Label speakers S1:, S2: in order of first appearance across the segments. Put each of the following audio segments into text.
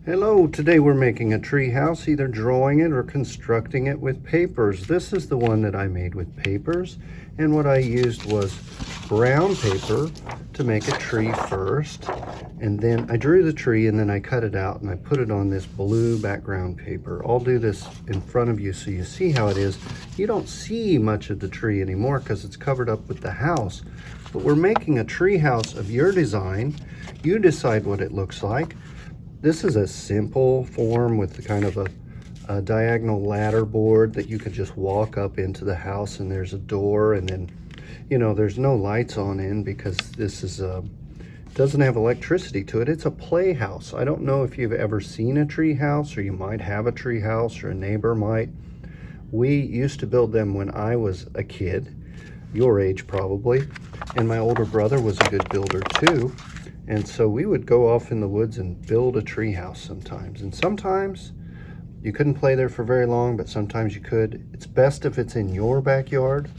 S1: Hello, today we're making a tree house, either drawing it or constructing it with papers. This is the one that I made with papers, and what I used was brown paper to make a tree first, and then I drew the tree and then I cut it out and I put it on this blue background paper. I'll do this in front of you so you see how it is. You don't see much of the tree anymore because it's covered up with the house, but we're making a tree house of your design. You decide what it looks like. This is a simple form with the kind of a diagonal ladder board that you could just walk up into the house, and there's a door, and then, you know, there's no lights on in because this is doesn't have electricity to it. It's a playhouse. I don't know if you've ever seen a tree house, or you might have a tree house, or a neighbor might. We used to build them when I was a kid, your age probably, and my older brother was a good builder too. And so we would go off in the woods and build a tree house sometimes. And sometimes you couldn't play there for very long, but sometimes you could. It's best if it's in your backyard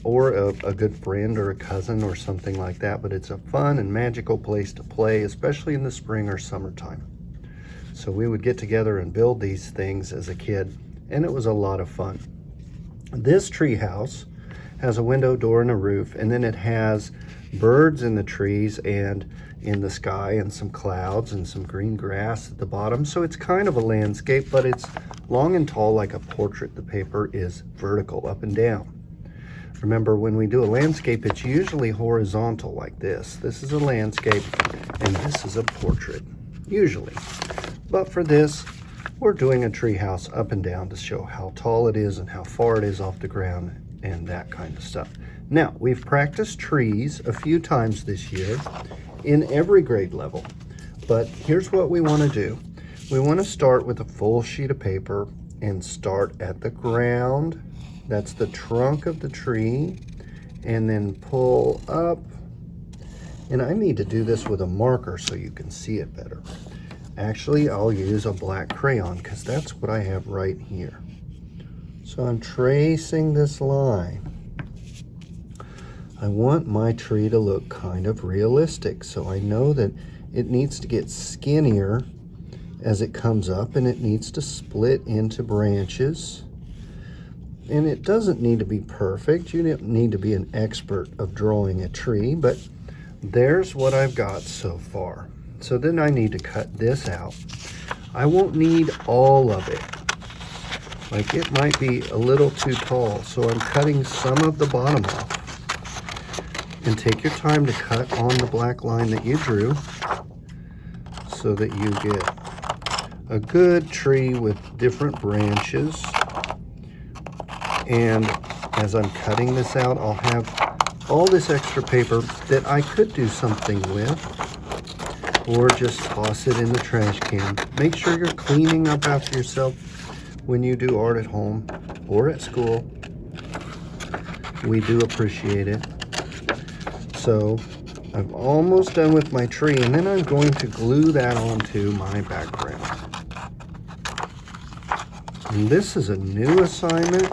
S1: or a good friend or a cousin or something like that. But it's a fun and magical place to play, especially in the spring or summertime. So we would get together and build these things as a kid, and it was a lot of fun. This tree house has a window, door, and a roof, and then it has birds in the trees and in the sky and some clouds and some green grass at the bottom. So it's kind of a landscape, but it's long and tall like a portrait. The paper is vertical, up and down. Remember, when we do a landscape, it's usually horizontal like this. This is a landscape and this is a portrait, usually. But for this, we're doing a tree house up and down to show how tall it is and how far it is off the ground and that kind of stuff. Now, we've practiced trees a few times this year in every grade level, but here's what we want to do. We want to start with a full sheet of paper and start at the ground. That's the trunk of the tree, and then pull up. And I need to do this with a marker so you can see it better. Actually, I'll use a black crayon because that's what I have right here. So I'm tracing this line. I want my tree to look kind of realistic, so I know that it needs to get skinnier as it comes up, and it needs to split into branches. And it doesn't need to be perfect. You don't need to be an expert of drawing a tree, but there's what I've got so far. So then I need to cut this out. I won't need all of it. Like, it might be a little too tall, so I'm cutting some of the bottom off. And take your time to cut on the black line that you drew so that you get a good tree with different branches. And as I'm cutting this out, I'll have all this extra paper that I could do something with, or just toss it in the trash can. Make sure you're cleaning up after yourself when you do art at home or at school. We do appreciate it. So I'm almost done with my tree, and then I'm going to glue that onto my background. And this is a new assignment.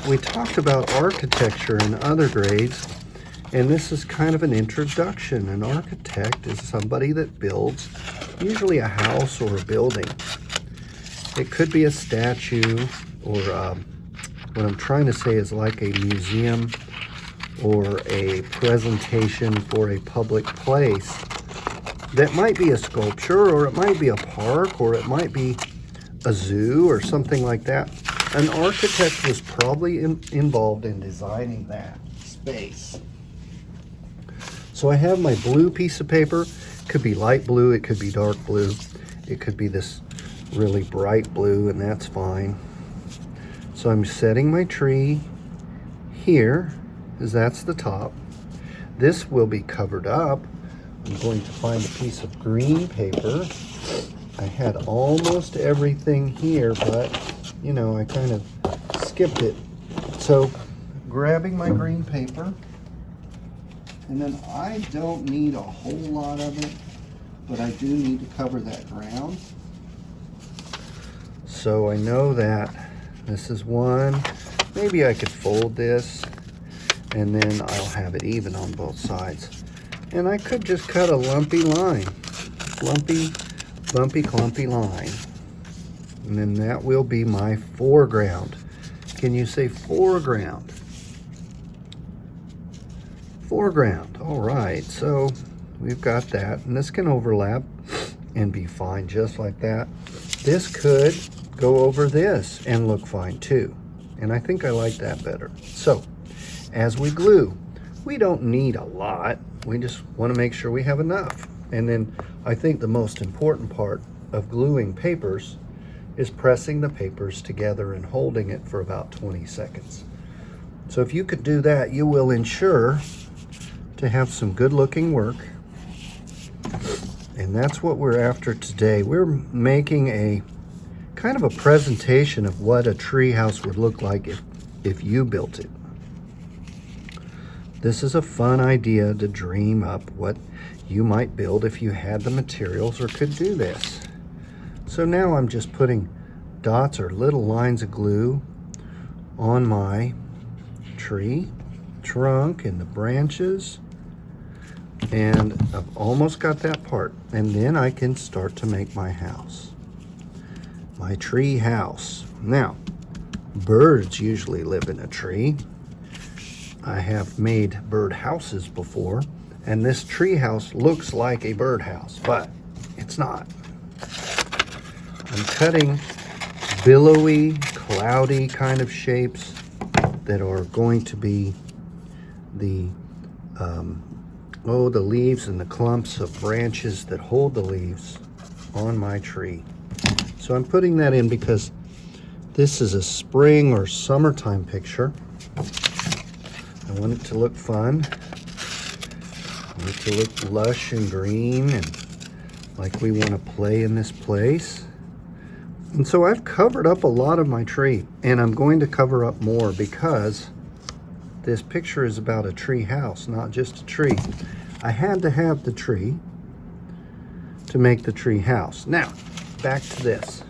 S1: We talked about architecture in other grades, and this is kind of an introduction. An architect is somebody that builds usually a house or a building. It could be a statue, or what I'm trying to say is like a museum or a presentation for a public place. That might be a sculpture, or it might be a park, or it might be a zoo or something like that. An architect was probably involved in designing that space. So I have my blue piece of paper. It could be light blue, it could be dark blue, it could be this really bright blue, and that's fine. So I'm setting my tree here, because that's the top. This will be covered up. I'm going to find a piece of green paper. I had almost everything here, but you know, I kind of skipped it. So grabbing my green paper, and then I don't need a whole lot of it, but I do need to cover that ground. So I know that this is one. Maybe I could fold this, and then I'll have it even on both sides. And I could just cut a lumpy line. Lumpy bumpy clumpy line. And then that will be my foreground. Can you say foreground? Foreground. All right, so we've got that, and this can overlap and be fine just like that. This could go over this and look fine too, and I think I like that better. So as we glue, we don't need a lot. We just want to make sure we have enough. And then I think the most important part of gluing papers is pressing the papers together and holding it for about 20 seconds. So if you could do that, you will ensure to have some good looking work. And that's what we're after today. We're making a kind of a presentation of what a tree house would look like if you built it. This is a fun idea to dream up what you might build if you had the materials or could do this. So now I'm just putting dots or little lines of glue on my tree trunk and the branches, and I've almost got that part, and then I can start to make my house, my tree house. Now, birds usually live in a tree. I have made bird houses before, and this tree house looks like a bird house, but it's not. I'm cutting billowy, cloudy kind of shapes that are going to be the leaves and the clumps of branches that hold the leaves on my tree. So I'm putting that in because this is a spring or summertime picture. I want it to look fun. I want it to look lush and green and like we want to play in this place. And so I've covered up a lot of my tree, and I'm going to cover up more because this picture is about a tree house, not just a tree. I had to have the tree to make the tree house. Now, back to this.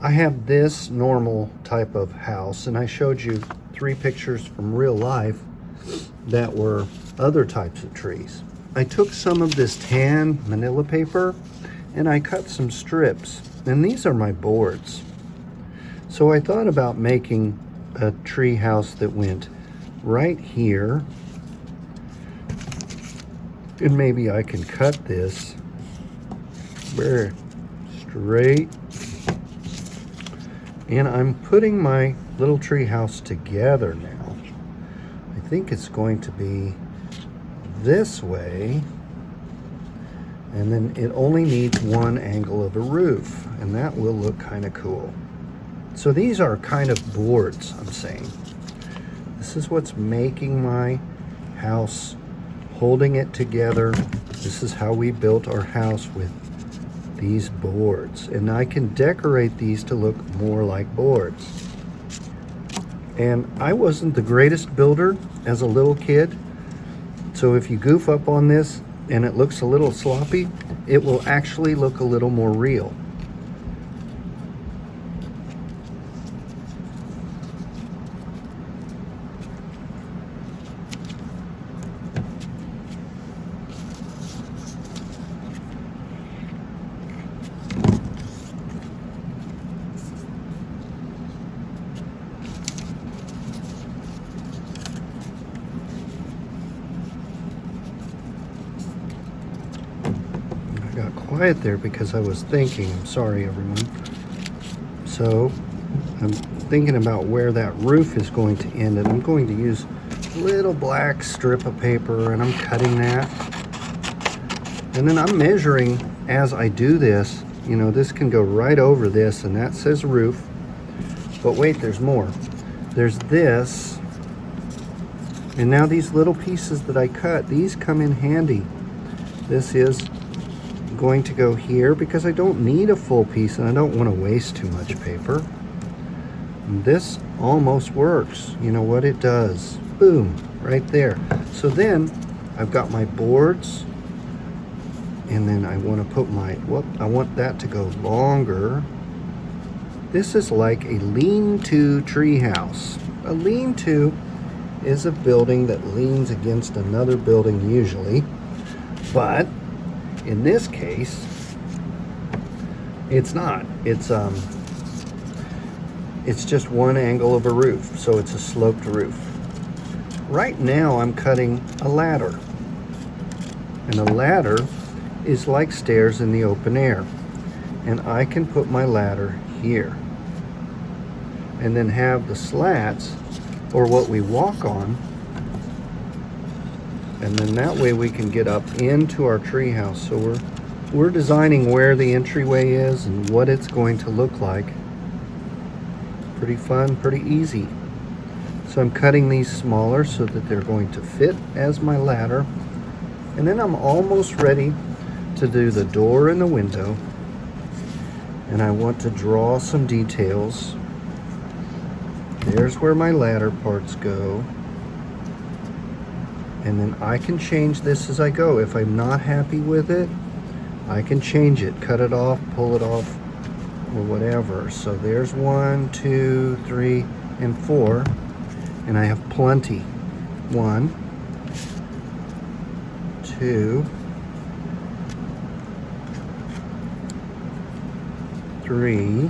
S1: I have this normal type of house, and I showed you 3 pictures from real life that were other types of trees. I took some of this tan manila paper and I cut some strips, and these are my boards. So I thought about making a tree house that went right here, and maybe I can cut this very straight, and I'm putting my little tree house together now. I think it's going to be this way, and then it only needs one angle of a roof, and that will look kind of cool. So these are kind of boards, I'm saying. This is what's making my house, holding it together. This is how we built our house, with these boards. And I can decorate these to look more like boards. And I wasn't the greatest builder as a little kid, so if you goof up on this and it looks a little sloppy, it will actually look a little more real. Got quiet there because I was thinking. I'm sorry, everyone. So I'm thinking about where that roof is going to end, and I'm going to use a little black strip of paper, and I'm cutting that, and then I'm measuring as I do this. You know, this can go right over this, and that says roof, but wait, there's more. There's this, and now these little pieces that I cut, these come in handy. This is going to go here because I don't need a full piece and I don't want to waste too much paper. And this almost works. You know what it does? Boom, right there. So then I've got my boards, and then I want to put my, I want that to go longer. This is like a lean-to tree house. A lean-to is a building that leans against another building usually, but in this case, It's not. It's just one angle of a roof, so it's a sloped roof. Right now I'm cutting a ladder. And a ladder is like stairs in the open air. And I can put my ladder here. And then have the slats, or what we walk on, and then that way we can get up into our treehouse. So we're designing where the entryway is and what it's going to look like. Pretty fun, pretty easy. So I'm cutting these smaller so that they're going to fit as my ladder. And then I'm almost ready to do the door and the window. And I want to draw some details. There's where my ladder parts go. And then I can change this as I go. If I'm not happy with it, I can change it, cut it off, pull it off, or whatever. So there's 1, 2, 3, and 4. And I have plenty. 1, 2, 3, 4.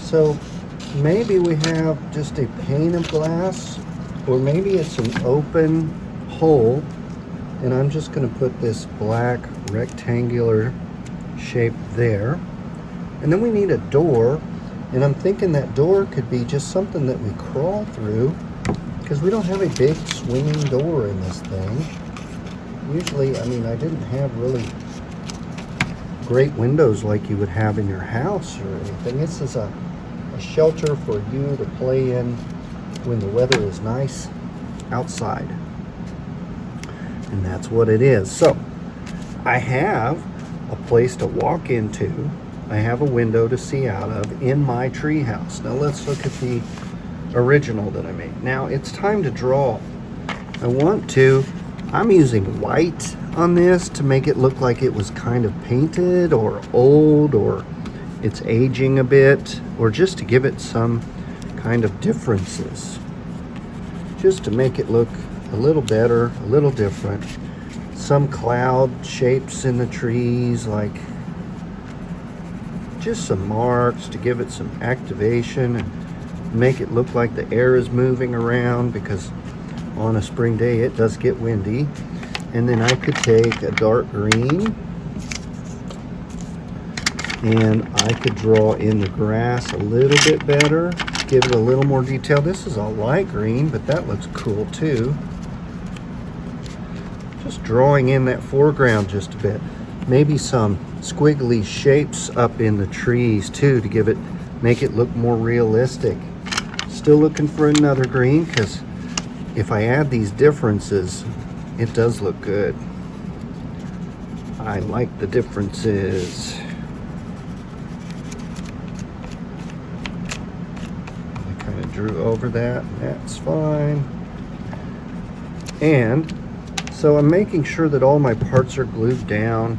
S1: So maybe we have just a pane of glass, or maybe it's an open hole, and I'm just going to put this black rectangular shape there. And then we need a door, and I'm thinking that door could be just something that we crawl through, because we don't have a big swinging door in this thing. Usually, I mean, I didn't have really great windows like you would have in your house or anything. This is a shelter for you to play in when the weather is nice outside. And that's what it is. So I have a place to walk into. I have a window to see out of in my treehouse. Now let's look at the original that I made. Now it's time to draw. I'm using white on this to make it look like it was kind of painted or old, or it's aging a bit, or just to give it some kind of differences. Just to make it look a little better, a little different. Some cloud shapes in the trees, like just some marks to give it some activation and make it look like the air is moving around, because on a spring day it does get windy. And then I could take a dark green and I could draw in the grass a little bit better, give it a little more detail. This is a light green, but that looks cool too. Just drawing in that foreground just a bit. Maybe some squiggly shapes up in the trees too to make it look more realistic. Still looking for another green, because if I add these differences, it does look good. I like the differences. I kind of drew over that. That's fine. And so I'm making sure that all my parts are glued down.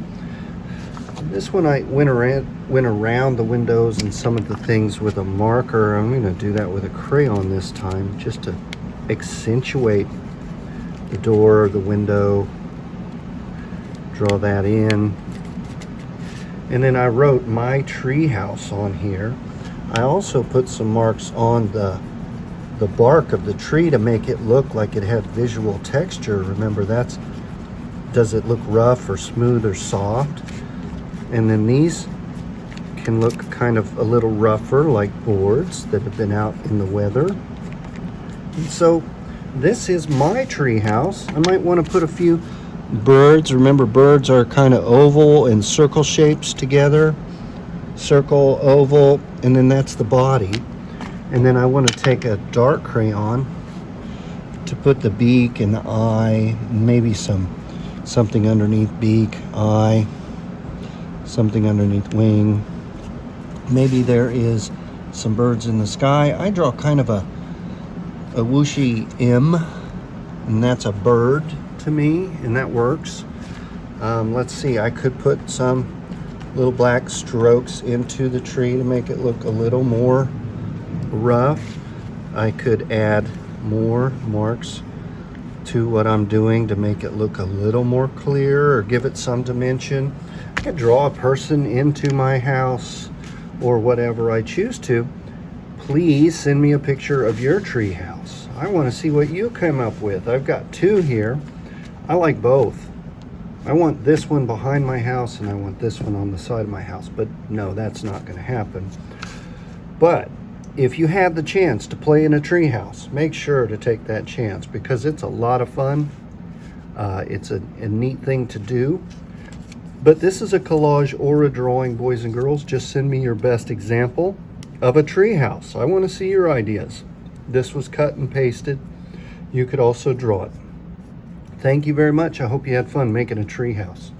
S1: This one I went around the windows and some of the things with a marker. I'm going to do that with a crayon this time, just to accentuate the door, the window. Draw that in. And then I wrote my treehouse on here. I also put some marks on the bark of the tree to make it look like it had visual texture. Remember, does it look rough or smooth or soft? And then these can look kind of a little rougher, like boards that have been out in the weather. And so this is my tree house. I might want to put a few birds. Remember, birds are kind of oval and circle shapes together. Circle, oval, and then that's the body. And then I want to take a dark crayon to put the beak and the eye, maybe something underneath beak, eye, something underneath wing. Maybe there is some birds in the sky. I draw kind of a whooshy M, and that's a bird to me, and that works. Let's see, I could put some little black strokes into the tree to make it look a little more rough. I could add more marks to what I'm doing to make it look a little more clear or give it some dimension. I could draw a person into my house or whatever I choose to. Please send me a picture of your tree house. I want to see what you come up with. I've got two here. I like both. I want this one behind my house and I want this one on the side of my house, but no, that's not going to happen. But if you have the chance to play in a tree house, make sure to take that chance because it's a lot of fun. It's a neat thing to do. But this is a collage or a drawing, boys and girls. Just send me your best example of a tree house. I want to see your ideas. This was cut and pasted. You could also draw it. Thank you very much. I hope you had fun making a tree house.